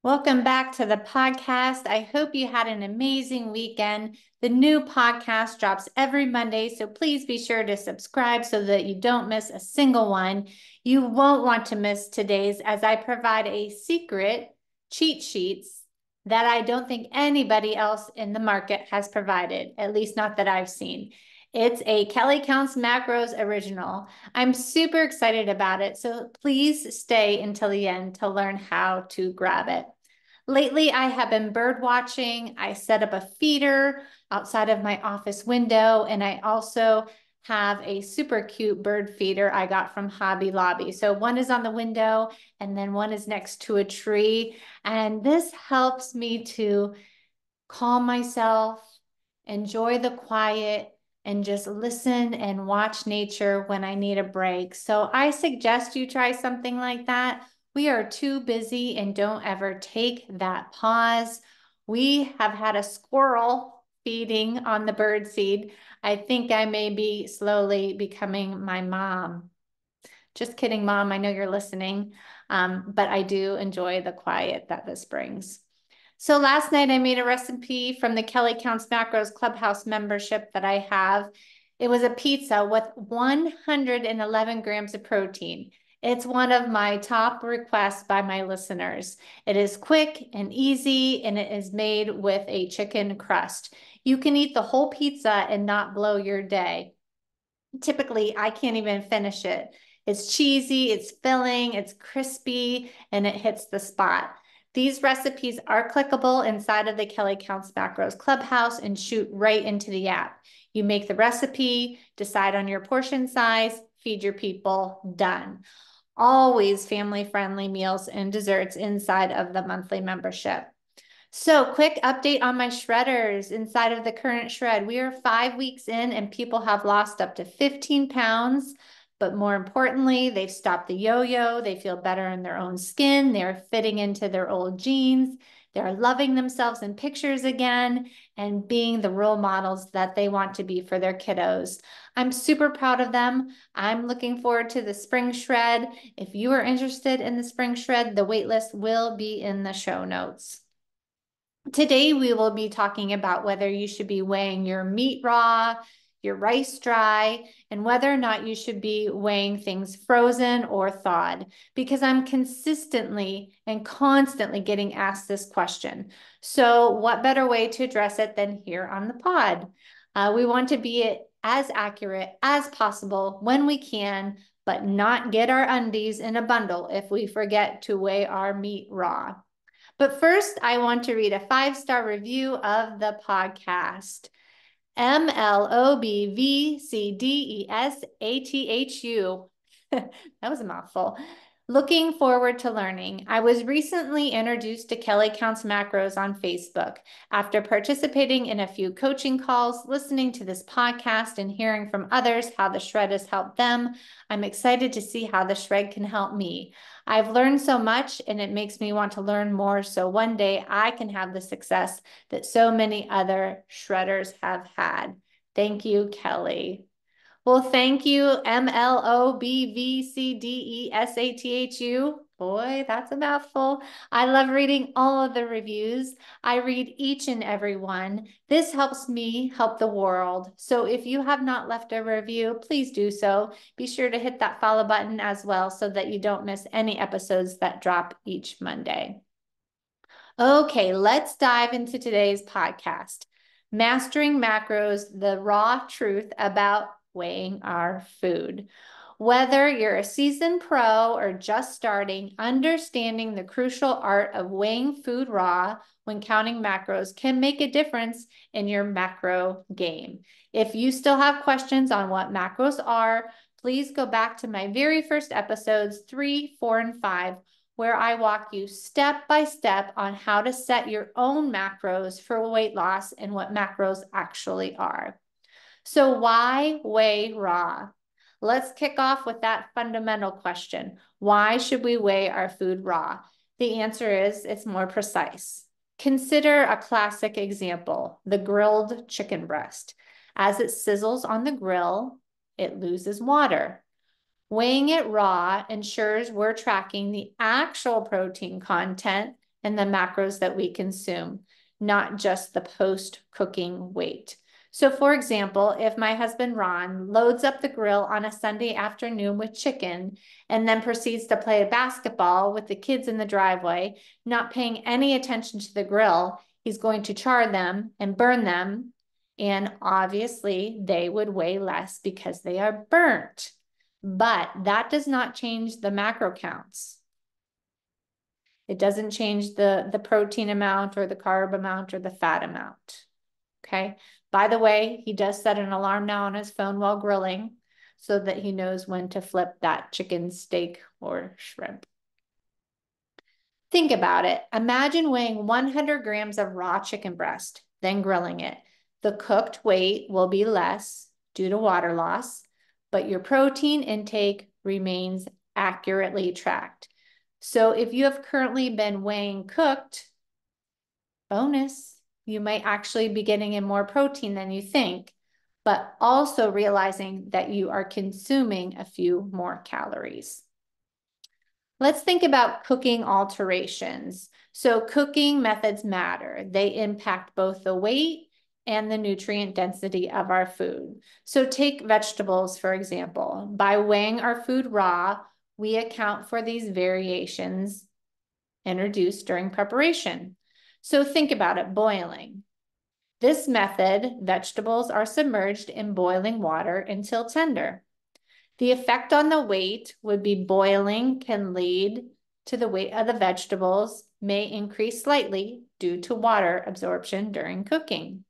Welcome back to the podcast. I hope you had an amazing weekend. The new podcast drops every Monday, so please be sure to subscribe so that you don't miss a single one. You won't want to miss today's, as I provide a secret cheat sheets that I don't think anybody else in the market has provided, at least not that I've seen. It's a Kelly Counts Macros original. I'm super excited about it, so please stay until the end to learn how to grab it. Lately, I have been bird watching. I set up a feeder outside of my office window, and I also have a super cute bird feeder I got from Hobby Lobby. So one is on the window, and then one is next to a tree. And this helps me to calm myself, enjoy the quiet, and just listen and watch nature when I need a break. So I suggest you try something like that. We are too busy and don't ever take that pause. We have had a squirrel feeding on the bird seed. I think I may be slowly becoming my mom. Just kidding, Mom. I know you're listening, but I do enjoy the quiet that this brings. So last night I made a recipe from the Kelly Counts Macros Clubhouse membership that I have. It was a pizza with 111 grams of protein. It's one of my top requests by my listeners. It is quick and easy, and it is made with a chicken crust. You can eat the whole pizza and not blow your day. Typically, I can't even finish it. It's cheesy, it's filling, it's crispy, and it hits the spot. These recipes are clickable inside of the Kelly Counts Macros Clubhouse and shoot right into the app. You make the recipe, decide on your portion size, feed your people, done. Always family-friendly meals and desserts inside of the monthly membership. So, quick update on my shredders inside of the current shred. We are 5 weeks in, and people have lost up to 15 pounds. But more importantly, they've stopped the yo yo. They feel better in their own skin. They're fitting into their old jeans. They're loving themselves in pictures again and being the role models that they want to be for their kiddos. I'm super proud of them. I'm looking forward to the spring shred. If you are interested in the spring shred, the waitlist will be in the show notes. Today, we will be talking about whether you should be weighing your meat raw, your rice dry, and whether or not you should be weighing things frozen or thawed, because I'm consistently and constantly getting asked this question. So what better way to address it than here on the pod? We want to be as accurate as possible when we can, but not get our undies in a bundle if we forget to weigh our meat raw. But first, I want to read a 5-star review of the podcast. MLOBVCDESATHU. That was a mouthful. Looking forward to learning. I was recently introduced to Kelly Counts Macros on Facebook. After participating in a few coaching calls, listening to this podcast, and hearing from others how the shred has helped them, I'm excited to see how the shred can help me. I've learned so much, and it makes me want to learn more so one day I can have the success that so many other shredders have had. Thank you, Kelly. Well, thank you, MLOBVCDESATHU. Boy, that's a mouthful. I love reading all of the reviews. I read each and every one. This helps me help the world. So if you have not left a review, please do so. Be sure to hit that follow button as well so that you don't miss any episodes that drop each Monday. Okay, let's dive into today's podcast. Mastering Macros, the raw truth about weighing our food. Whether you're a seasoned pro or just starting, understanding the crucial art of weighing food raw when counting macros can make a difference in your macro game. If you still have questions on what macros are, please go back to my very first episodes 3, 4, and 5, where I walk you step by step on how to set your own macros for weight loss and what macros actually are. So why weigh raw? Let's kick off with that fundamental question. Why should we weigh our food raw? The answer is it's more precise. Consider a classic example, the grilled chicken breast. As it sizzles on the grill, it loses water. Weighing it raw ensures we're tracking the actual protein content, and the macros that we consume, not just the post-cooking weight. So for example, if my husband Ron loads up the grill on a Sunday afternoon with chicken and then proceeds to play basketball with the kids in the driveway, not paying any attention to the grill, he's going to char them and burn them. And obviously they would weigh less because they are burnt. But that does not change the macro counts. It doesn't change the protein amount or the carb amount or the fat amount. Okay. By the way, he does set an alarm now on his phone while grilling so that he knows when to flip that chicken, steak, or shrimp. Think about it. Imagine weighing 100 grams of raw chicken breast, then grilling it. The cooked weight will be less due to water loss, but your protein intake remains accurately tracked. So if you have currently been weighing cooked, bonus, you might actually be getting in more protein than you think, but also realizing that you are consuming a few more calories. Let's think about cooking alterations. So cooking methods matter. They impact both the weight and the nutrient density of our food. So take vegetables, for example. By weighing our food raw, we account for these variations introduced during preparation. So think about it, boiling. This method, vegetables are submerged in boiling water until tender. The effect on the weight would be boiling can lead to the weight of the vegetables may increase slightly due to water absorption during cooking.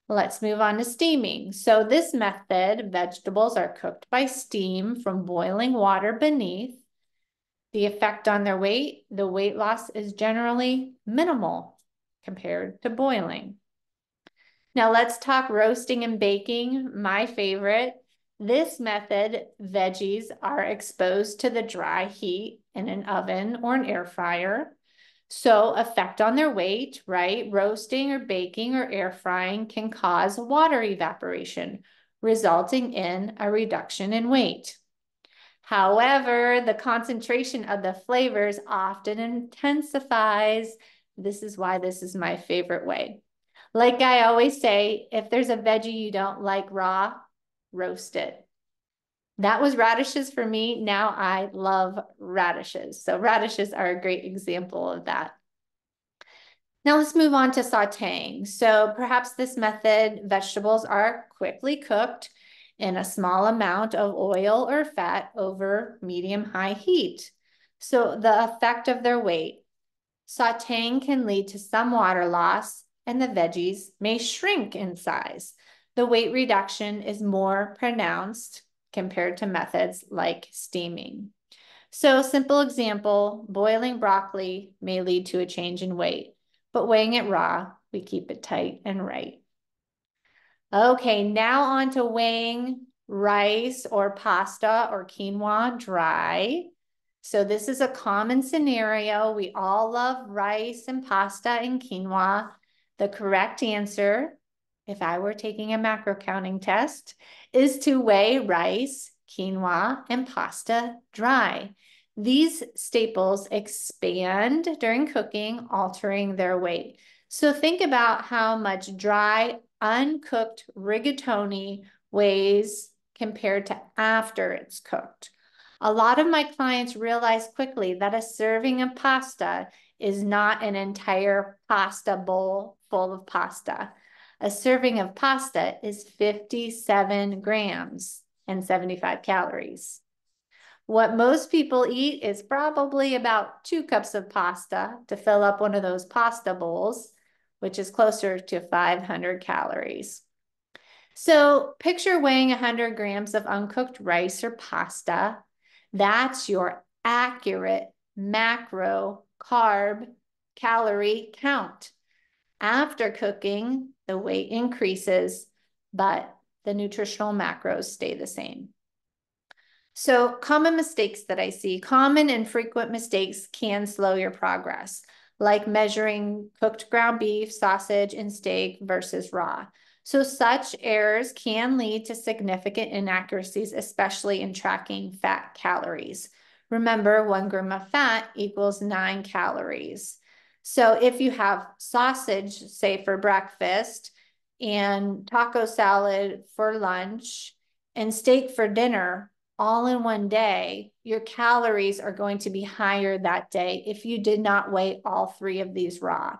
Let's move on to steaming. So this method, vegetables are cooked by steam from boiling water beneath. The effect on their weight, the weight loss is generally minimal compared to boiling. Now let's talk roasting and baking, my favorite. This method, veggies are exposed to the dry heat in an oven or an air fryer. So effect on their weight, right? Roasting or baking or air frying can cause water evaporation, resulting in a reduction in weight. However, the concentration of the flavors often intensifies. This is why this is my favorite way. Like I always say, if there's a veggie you don't like raw, roast it. That was radishes for me. Now I love radishes. So radishes are a great example of that. Now let's move on to sauteing. So perhaps this method, vegetables are quickly cooked in a small amount of oil or fat over medium-high heat. So the effect of their weight. Sauteing can lead to some water loss and the veggies may shrink in size. The weight reduction is more pronounced compared to methods like steaming. So simple example, boiling broccoli may lead to a change in weight, but weighing it raw, we keep it tight and right. Okay, now on to weighing rice or pasta or quinoa dry. So this is a common scenario. We all love rice and pasta and quinoa. The correct answer, if I were taking a macro counting test, is to weigh rice, quinoa, and pasta dry. These staples expand during cooking, altering their weight. So think about how much dry, uncooked rigatoni weighs compared to after it's cooked. A lot of my clients realize quickly that a serving of pasta is not an entire pasta bowl full of pasta. A serving of pasta is 57 grams and 75 calories. What most people eat is probably about 2 cups of pasta to fill up one of those pasta bowls, which is closer to 500 calories. So picture weighing 100 grams of uncooked rice or pasta. That's your accurate macro carb calorie count. After cooking, the weight increases, but the nutritional macros stay the same. So common mistakes that I see, common and frequent mistakes can slow your progress, like measuring cooked ground beef, sausage, and steak versus raw. So such errors can lead to significant inaccuracies, especially in tracking fat calories. Remember, 1 gram of fat equals 9 calories. So if you have sausage, say for breakfast, and taco salad for lunch, and steak for dinner, all in one day, your calories are going to be higher that day if you did not weigh all three of these raw.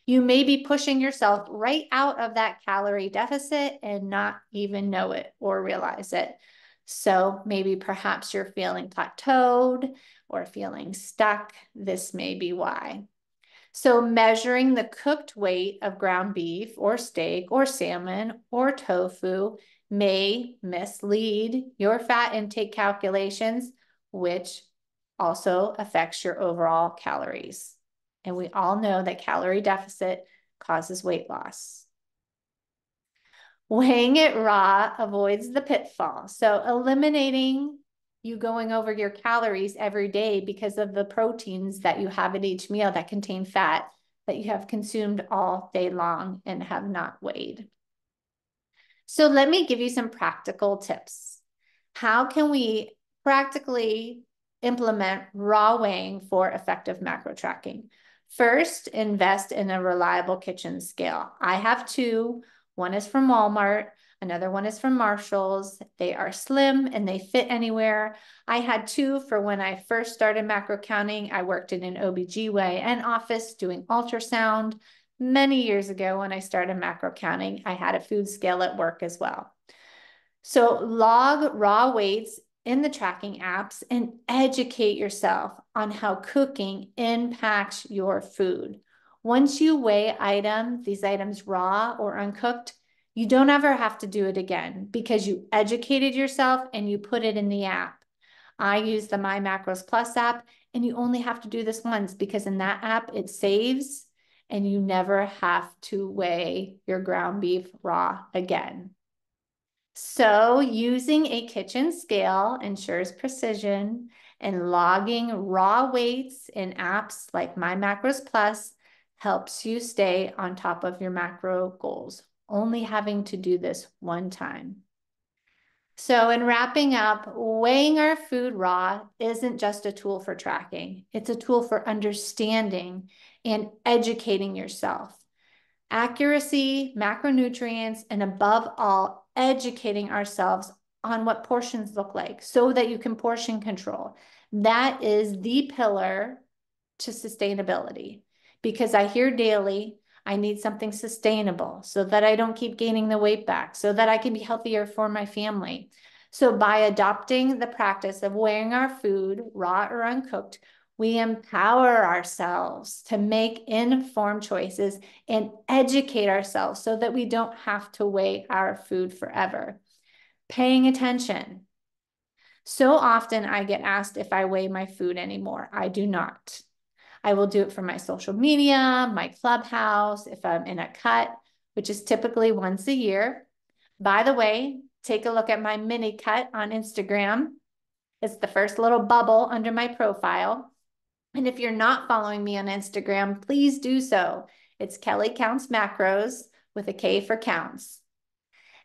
You may be pushing yourself right out of that calorie deficit and not even know it or realize it. So maybe perhaps you're feeling plateaued or feeling stuck. This may be why. So measuring the cooked weight of ground beef or steak or salmon or tofu may mislead your fat intake calculations, which also affects your overall calories. And we all know that calorie deficit causes weight loss. Weighing it raw avoids the pitfall. So eliminating you going over your calories every day because of the proteins that you have at each meal that contain fat that you have consumed all day long and have not weighed. So let me give you some practical tips. How can we practically implement raw weighing for effective macro tracking? First, invest in a reliable kitchen scale. I have two. One is from Walmart. Another one is from Marshall's. They are slim and they fit anywhere. I had two for when I first started macro counting. I worked in an OBGYN office doing ultrasound. Many years ago when I started macro counting, I had a food scale at work as well. So log raw weights in the tracking apps and educate yourself on how cooking impacts your food. Once you weigh these items raw or uncooked, you don't ever have to do it again because you educated yourself and you put it in the app. I use the My Macros Plus app, and you only have to do this once because in that app it saves and you never have to weigh your ground beef raw again. So using a kitchen scale ensures precision, and logging raw weights in apps like My Macros Plus helps you stay on top of your macro goals, only having to do this one time. So in wrapping up, weighing our food raw isn't just a tool for tracking. It's a tool for understanding and educating yourself. Accuracy, macronutrients, and above all, educating ourselves on what portions look like so that you can portion control. That is the pillar to sustainability because I hear daily, I need something sustainable so that I don't keep gaining the weight back, so that I can be healthier for my family. So by adopting the practice of weighing our food, raw or uncooked, we empower ourselves to make informed choices and educate ourselves so that we don't have to weigh our food forever. Paying attention. So often I get asked if I weigh my food anymore. I do not. I will do it for my social media, my clubhouse, if I'm in a cut, which is typically once a year. By the way, take a look at my mini cut on Instagram. It's the first little bubble under my profile. And if you're not following me on Instagram, please do so. It's Kelly Counts Macros with a K for counts.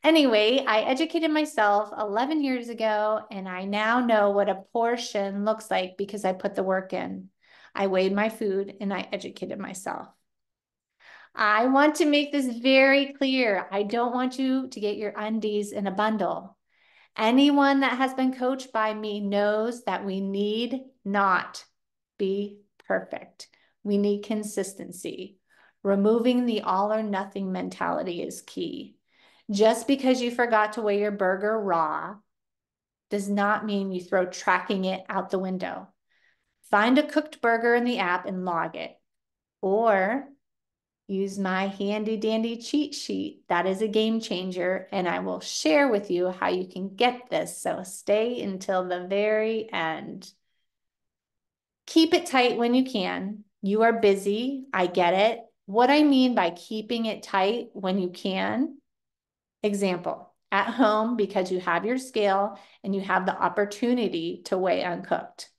Anyway, I educated myself 11 years ago, and I now know what a portion looks like because I put the work in. I weighed my food and I educated myself. I want to make this very clear. I don't want you to get your undies in a bundle. Anyone that has been coached by me knows that we need not be perfect. We need consistency. Removing the all or nothing mentality is key. Just because you forgot to weigh your burger raw does not mean you throw tracking it out the window. Find a cooked burger in the app and log it. Or use my handy dandy cheat sheet. That is a game changer, and I will share with you how you can get this. So stay until the very end. Keep it tight when you can. You are busy. I get it. What I mean by keeping it tight when you can, example, at home because you have your scale and you have the opportunity to weigh uncooked.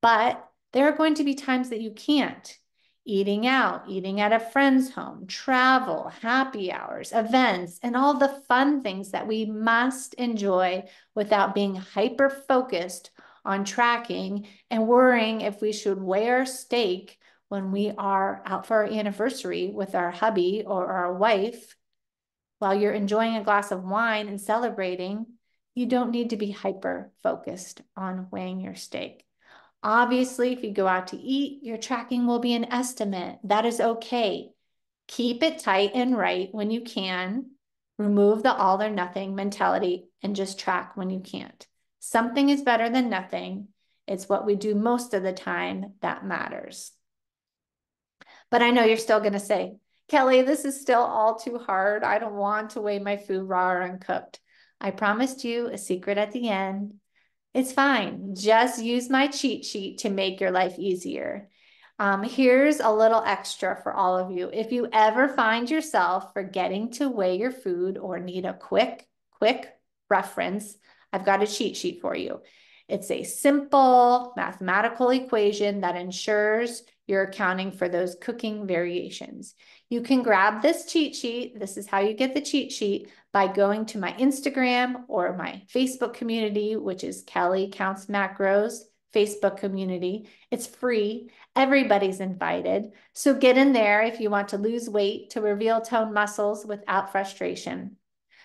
But there are going to be times that you can't. Eating out, eating at a friend's home, travel, happy hours, events, and all the fun things that we must enjoy without being hyper-focused on tracking and worrying if we should weigh our steak when we are out for our anniversary with our hubby or our wife, while you're enjoying a glass of wine and celebrating, you don't need to be hyper focused on weighing your steak. Obviously, if you go out to eat, your tracking will be an estimate. That is okay. Keep it tight and right when you can. Remove the all or nothing mentality and just track when you can't. Something is better than nothing. It's what we do most of the time that matters. But I know you're still going to say, Kelly, this is still all too hard. I don't want to weigh my food raw or uncooked. I promised you a secret at the end. It's fine. Just use my cheat sheet to make your life easier. Here's a little extra for all of you. If you ever find yourself forgetting to weigh your food or need a quick reference, I've got a cheat sheet for you. It's a simple mathematical equation that ensures you're accounting for those cooking variations. You can grab this cheat sheet. This is how you get the cheat sheet by going to my Instagram or my Facebook community, which is Kelly Counts Macros Facebook community. It's free. Everybody's invited. So get in there if you want to lose weight to reveal toned muscles without frustration.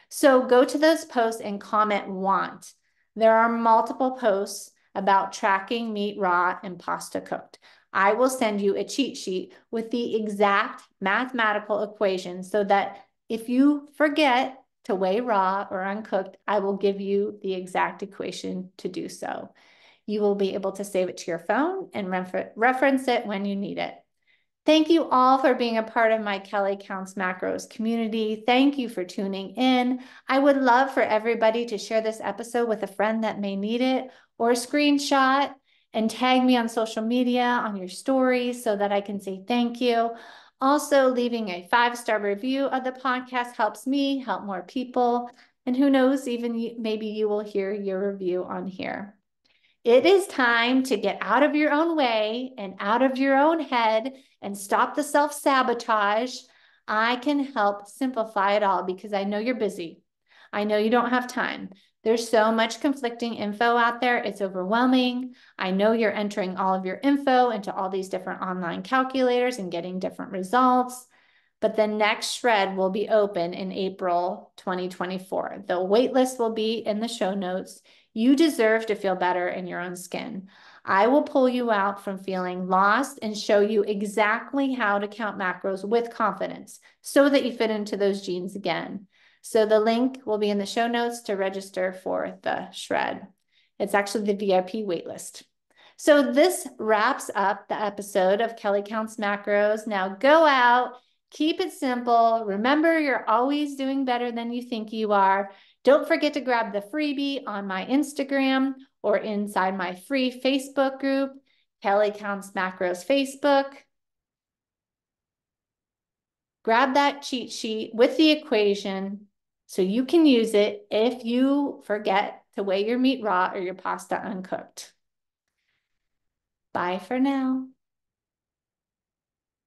So go to those posts and comment want. There are multiple posts about tracking meat raw and pasta cooked. I will send you a cheat sheet with the exact mathematical equation so that if you forget to weigh raw or uncooked, I will give you the exact equation to do so. You will be able to save it to your phone and reference it when you need it. Thank you all for being a part of my Kelly Counts Macros community. Thank you for tuning in. I would love for everybody to share this episode with a friend that may need it or a screenshot and tag me on social media on your stories so that I can say thank you. Also, leaving a 5-star review of the podcast helps me help more people. And who knows, even maybe you will hear your review on here. It is time to get out of your own way and out of your own head and stop the self-sabotage. I can help simplify it all because I know you're busy. I know you don't have time. There's so much conflicting info out there. It's overwhelming. I know you're entering all of your info into all these different online calculators and getting different results. But the next shred will be open in April 2024. The waitlist will be in the show notes. You deserve to feel better in your own skin. I will pull you out from feeling lost and show you exactly how to count macros with confidence so that you fit into those jeans again. So the link will be in the show notes to register for the shred. It's actually the VIP waitlist. So this wraps up the episode of Kelly Counts Macros. Now go out. Keep it simple. Remember, you're always doing better than you think you are. Don't forget to grab the freebie on my Instagram or inside my free Facebook group, Kelly Counts Macros Facebook. Grab that cheat sheet with the equation so you can use it if you forget to weigh your meat raw or your pasta uncooked. Bye for now.